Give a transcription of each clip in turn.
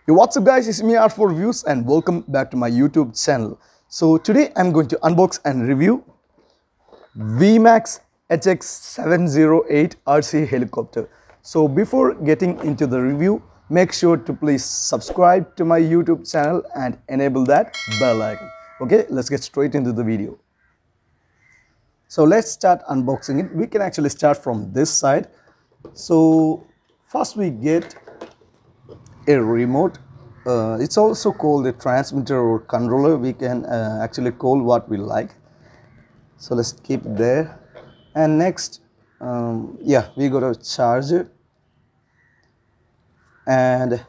Hey, what's up guys, it's me R4Reviews and welcome back to my YouTube channel. So today I'm going to unbox and review Vmax Hx708 RC helicopter. So before getting into the review, make sure to please subscribe to my YouTube channel and enable that bell icon. Okay, let's get straight into the video. So let's start unboxing it. We can actually start from this side. So first we get a remote. It's also called a transmitter or controller. We can actually call what we like. So let's keep it there. And next, we got a charger. And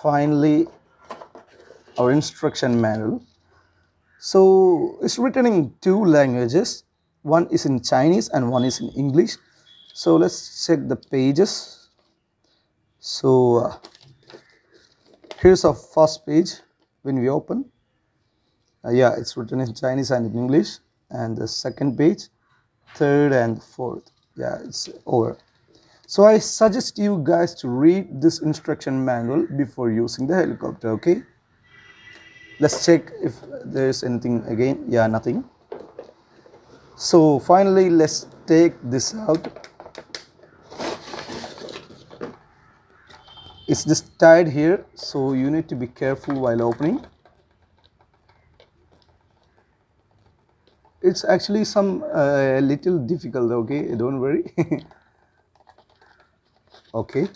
finally, our instruction manual. So it's written in two languages. One is in Chinese and one is in English. So let's check the pages. So here's our first page. When we open, it's written in Chinese and in English. And the second page, third and fourth, it's over. So I suggest you guys to read this instruction manual before using the helicopter. Okay, let's check if there's anything again. Nothing. So finally, let's take this out. It's just tied here, so you need to be careful while opening. It's actually a little difficult, okay, don't worry. Okay,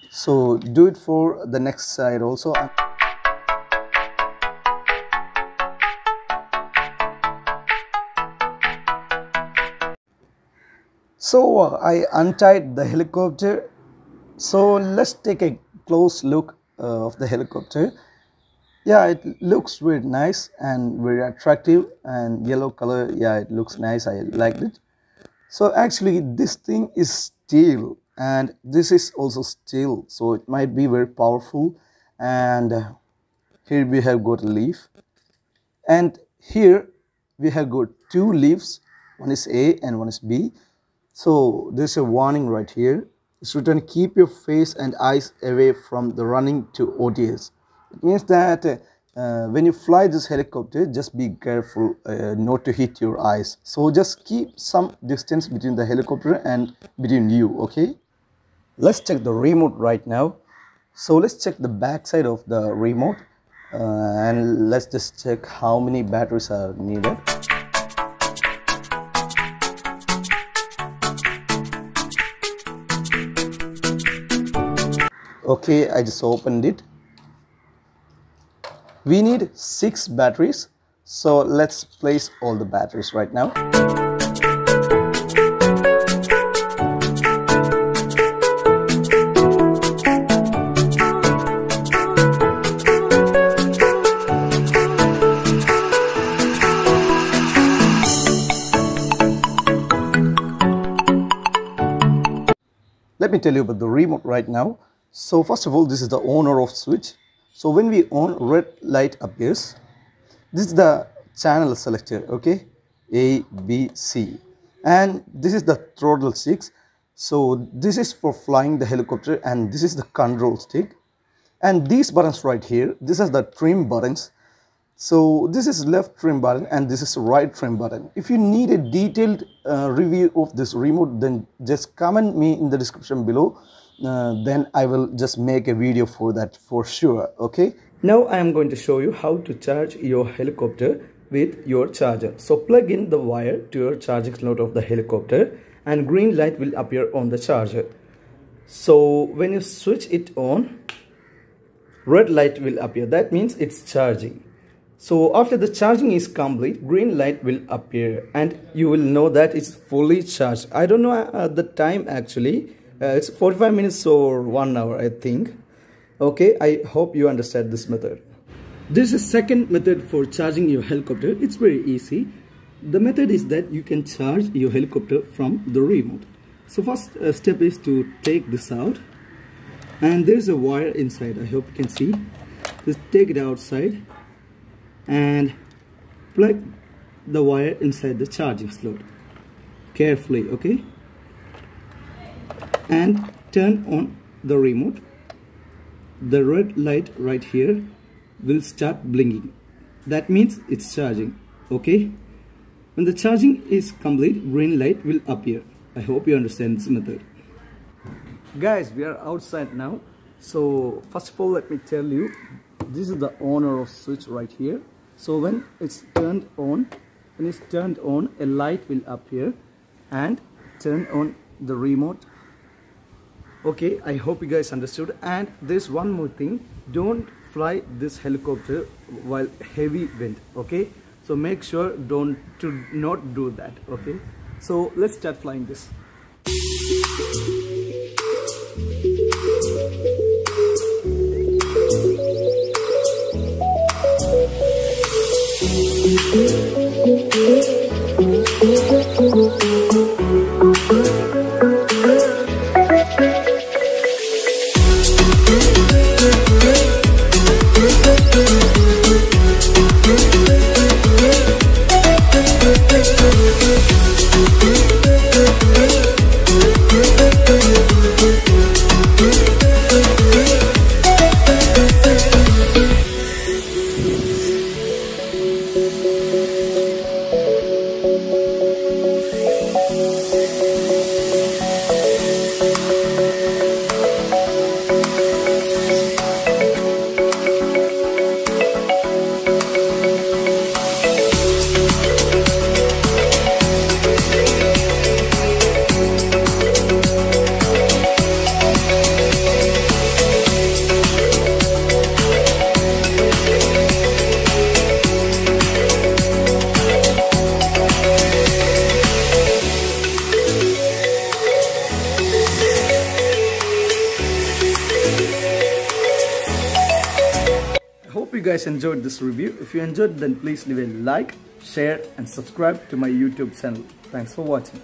so do it for the next side also. So I untied the helicopter. So let's take a close look of the helicopter. It looks very nice and very attractive, and yellow color, it looks nice. I liked it. So actually this thing is steel and this is also steel, so it might be very powerful. And here we have got a leaf, and here we have got two leaves. One is A and one is B. So there's a warning right here. It's written, keep your face and eyes away from the running to ODS. It means that when you fly this helicopter, just be careful not to hit your eyes. So just keep some distance between the helicopter and between you, okay? Let's check the remote right now. So let's check the back side of the remote and let's just check how many batteries are needed. Okay, I just opened it. We need 6 batteries. So let's place all the batteries right now. Let me tell you about the remote right now. So first of all, this is the on or off switch. So when we on, red light appears. This is the channel selector, okay, A, B, C, and this is the throttle stick. So this is for flying the helicopter, and this is the control stick. And these buttons right here, this is the trim buttons. So this is left trim button and this is right trim button. If you need a detailed review of this remote, then just comment me in the description below. Then I will just make a video for that for sure. Okay, now I am going to show you how to charge your helicopter with your charger. So plug in the wire to your charging slot of the helicopter and green light will appear on the charger. So when you switch it on, red light will appear. That means it's charging. So after the charging is complete, green light will appear and you will know that it's fully charged. I don't know the time actually. It's 45 minutes or 1 hour, I think. Okay, I hope you understand this method. This is second method for charging your helicopter. It's very easy. The method is that you can charge your helicopter from the remote. So first step is to take this out. And there's a wire inside. I hope you can see. Just take it outside and plug the wire inside the charging slot carefully, okay, and turn on the remote. the red light right here will start blinking. That means it's charging. Okay, when the charging is complete, green light will appear. I hope you understand this method. Guys, we are outside now. So first of all, let me tell you, this is the owner of switch right here. So when it's turned on, a light will appear and turn on the remote. Okay, I hope you guys understood. And there's one more thing, don't fly this helicopter while heavy wind. Okay, so make sure to not do that. Okay, so let's start flying this. Hope you guys enjoyed this review. If you enjoyed, then please leave a like, share and subscribe to my YouTube channel. Thanks for watching.